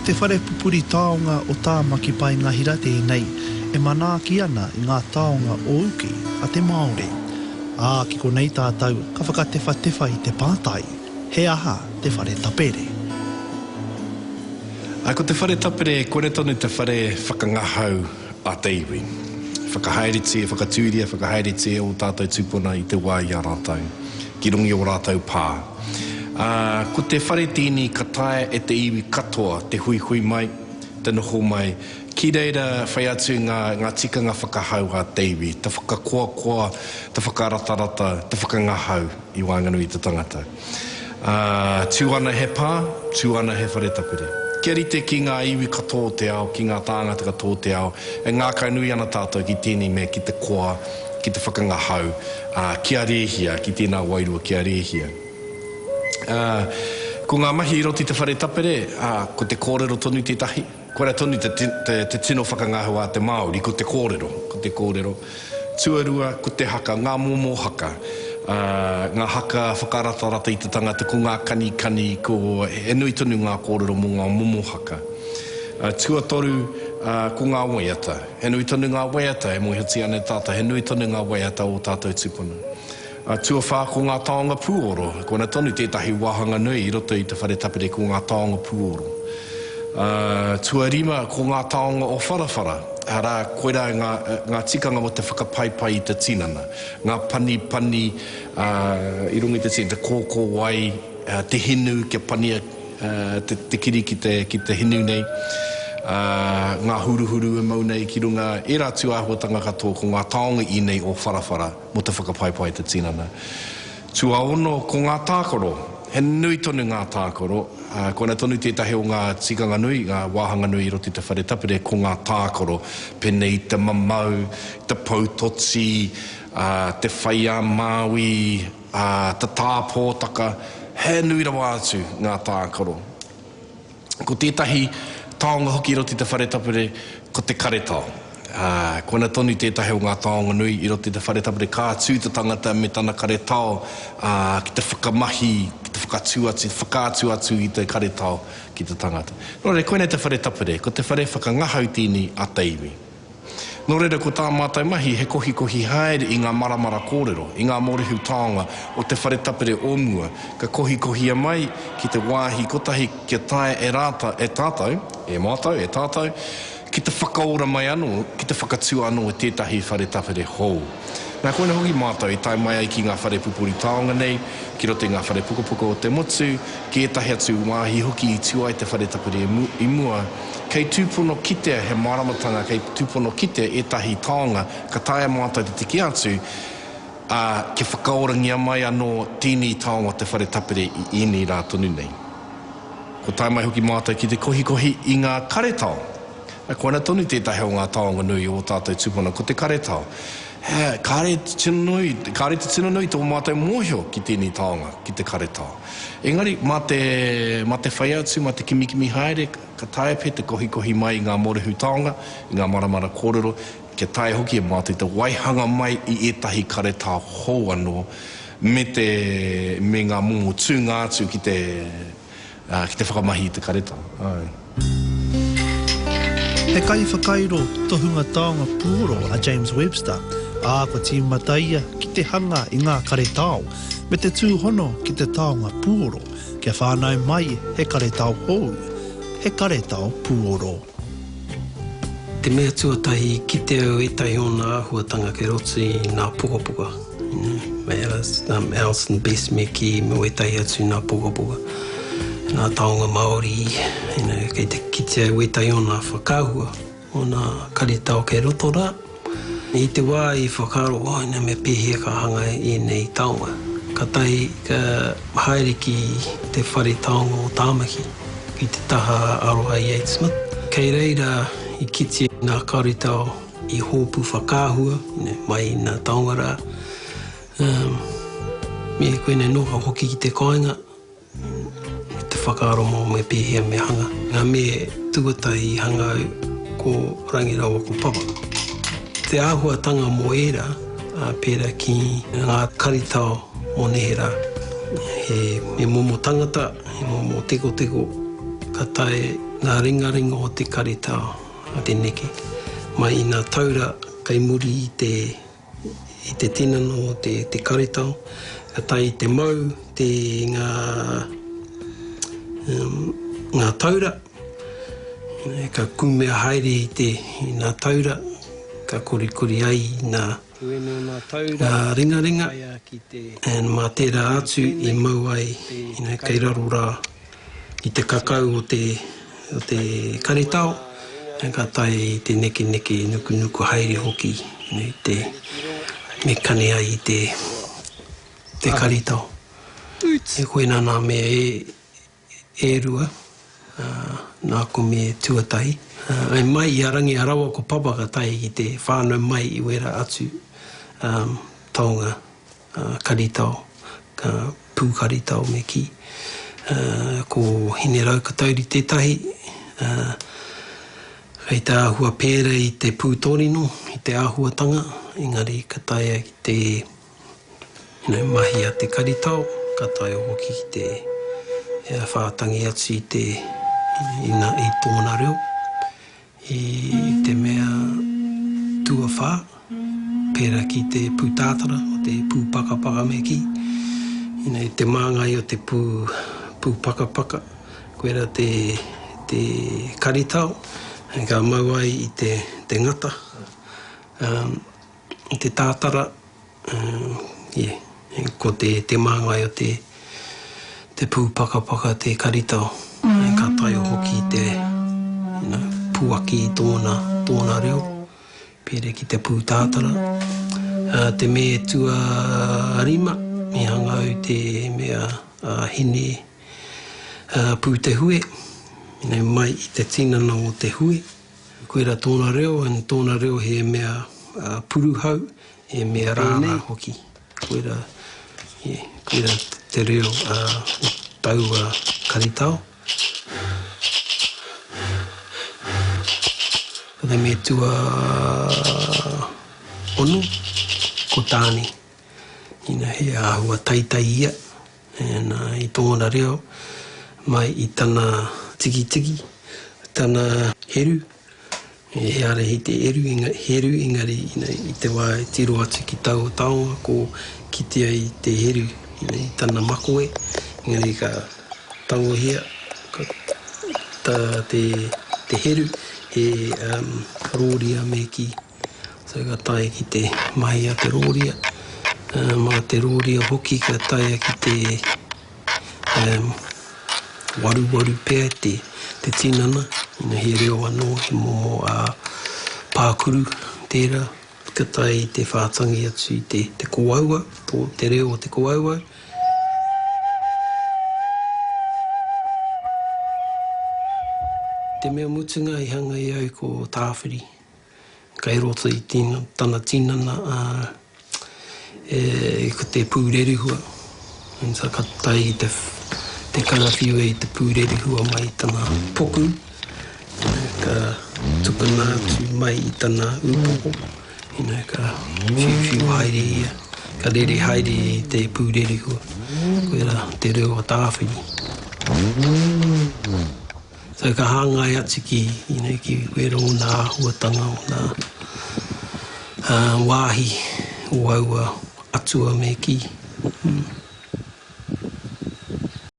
te whare pupuri taonga o tā maki pai ngahira tēnei, e mana ki ana I ngā taonga o uki a te Māori. Ki konei tātou, ka whakatefa I te pātai, he aha te whare tapere. Ko te whare tapere, kore tonu te whare whakangahau a te iwi. Whakahaeriti, whakatūria, whakahaeriti o tātou tūpuna I te wā I a rātou, ki rungi o rātou pā. Ko te whare tini ka tae e te iwi katoa, te hui mai, te noho mai, ki reira whai atu ngā tikanga whakahau a te iwi, te whakakoa, te whakaratarata, te whakangahau I Whanganui te tangata. Tūana he pā, tūana he whare tapere. Kia rite ki ngā iwi katoa te ao, ki ngā tāngata katoa te ao, e ngā kainui ana tātou ki tēnei mea, ki te koa, ki te whakangahau, kia rehia, ki tēnā wairua kia rehia. Ko ngā mahi I roti te whare tapere, ko te kōrero tonu tētahi. Ko rea tonu te tino whakangahu a te Māori, ko te kōrero. Tuarua, ko te haka, ngā momo haka. Ngā haka whakaratarata I te tangata, ko ngā kani, ko e nui tonu ngā kōrero mō ngā momo haka. Tuatoru, ko ngā waiata. He nui tonu ngā waiata, e moihati ane tāta, he nui tonu ngā waiata o tātou tupuna. Tuawha ko ngā taonga puoro, ko na tonu tētahi wāhanga nui I roto I te whare tapere ko ngā taonga puoro. Tuarima ko ngā taonga o wharawhara, ara koera ngā tikanga mo te whakapaipai I te tinana, ngā pani, I rungi te tinana, te kōkō wai, te hinu, kia pania, te kiri ki te hinu nei, ngā huruhuru e mau nei ki runga e rā tu āhuatanga katoa ko ngā taonga I nei o wharawhara mo te whakapaipai te tinana. Tua ono ko ngā tākoro, he nui tonu ngā tākoro, ko na tonu tētahi o ngā tikanga nui, ngā wāhanga nui I roti te whare tapere ko ngā tākoro, penei te mamau, te pautotsi, te whaia Māui, te tāpōtaka, he nui rawa atu ngā tākoro. Ko tētahi taonga hoki I roti te whare tapere, ko te karetao. Ko na tonu tētahi o ngā taonga nui I roti te whare tapere, kā tū te tangata me tana karetao, ki te whakamahi, ki te whakaatu atu I te karetao ki te tangata. Nō re, koe nei te whare tapere, ko te whare whakangahau tini a te iwi. Nō reira, ko tā mātai mahi, he kohi haere I ngā maramara kōrero, I ngā morihu taonga o te whare tapere o mua, ka kohi mai ki te wāhi kotahi kia tae e tātou, e mātou, e tātou, ki te whakaora mai anō, ki te whakatua anō e tētahi whare tapere hou. Nā koina hoki mātou I tae mai ai ki ngā whare pupuri taonga nei, ki rote ngā whare pukapuka o te motu, ki etahi atu wāhi hoki I tua I te whare tapere I mua, kei tūpono kitea he maramatanga, kei tūpono kitea etahi taonga, ka tae mātou te tiki atu, ke whakaorangia mai anō tēnei taonga te whare tapere I ēnei rā tonu nei. Ko tae mai hoki mātou ki te kohi I ngā karetao. Ko ana tonu tētahi o ngā taonga nui o tātou tūpuna, ko te karetao. Kāre te tino nui tō mātou mōhio ki tēnei taonga, ki te karetao. Engari, mā te whai atu, mā te kimikimi haere, ka tae pe te kohi mai I ngā morihu taonga, I ngā maramara kōrero, kia tae hoki e mātou te waihanga mai I etahi karetao hou anō, me ngā momo tūnga atu ki te whakamahi I te karetao. He kai whakairo tohunga taonga puoro a James Webster, ko tīmataia ki te hanga I ngā karetao, me te tūhono ki te taonga puoro, kia whānau mai he karetao hou, he karetao puoro. Te mea tuatahi ki te au etahi o ngā ahuatanga ke roto I ngā pukapuka. Alison Best me ki me etahi atu ngā pukapuka. Ngā taonga Māori, kei te kite au etahi o ngā whakahua, o ngā karetao ke roto rā. I te wā I whakaro, me pēhia ka hanga I nei taonga. Ka tai ka haere ki te whare taonga o Tāmaki, ki te taha Aroha Yates Smith. Kei reira I kite ngā karetao I hōpu whakahua, mai I ngā taonga rā. Me koene noha hoki ki te kāinga, te whakaaro mō me pēhia me hanga. Ngā me tuata I hanga au ko Rangirawa ko Papa. Te āhuatanga mō era, pēra ki ngā karetao mō nehera. Me momo tangata, he momo teko, ka tae ngā ringa o te karetao a te neke. Mai i ngā taura kai muri i te tinana o te karetao, ka tai te mau, ngā taura, ka kumea haere i ngā taura, ka korikori ai i ngā ringa, mā tērā atu i mau ai, kei raro rā i te kakau o te karetao, ka tai i te neke nuku haere hoki, me kane ai i te karetao. E koe nā mea e rua, nā ko me tuatahi. Ai mai i arangi arawa ko papa ka tai i te whānau mai i wera atu taonga karetao, ka pū karetao me ki. Ko hine rau ka tauri tētahi, hei te āhua pēra i te pū tōrino, i te āhuatanga, engari ka tai ai ki te mahi a te karetao, ka tai hoki ki te whātangi atu i tōna reo. I te mea tua whā, pēra ki te pūtātara o te pū pakapaka me ki. I te māngai o te pū pakapaka, koera te karetao, ka mau ai i te ngata, i te tātara, ko te māngai o te pū pakapaka te karetao, ka tai hoki te puaki i tōna reo, pere ki te pū tātara. Te mea tua rima, mi hanga au te mea hine pū te hue, mai i te tinana o te hue. Koera tōna reo he mea puruhau, he mea rāna hoki. Koera te reo taua karetao. Ko me tua ono, ko tāne. He āhua taitai ia, i tōna reo, mai i tana tiki, tana heru. He are he te heru ingari, i te wā tiro atu ki tau taonga, ko kite ai te heru, i tana makoe. Ingari ka tango hia, te heru, he rōria me ki. So ka tai ki te mahi a te rōria. Mā te rōria hoki ka tai ki te waru pēr, te tinana. He reo anō, he momo pākuru tērā. Ka tai te whātangi atu i te koaua, te reo o te koaua. Te mea mutunga i hanga i au ko tāwhiri. Kai roto i tana tinana ko te pūrerihua. Ka tai i te karawhiu i te pūrerihua mai i tana poku. Ka tukana atu mai i tana upoko. Ka whiu haere ia. Ka rere haere i te pūrerihua. Koera te reo a tāwhiri. So ka hāngai atu ki wera o nā huatanga o nā wāhi o aua atua me ki.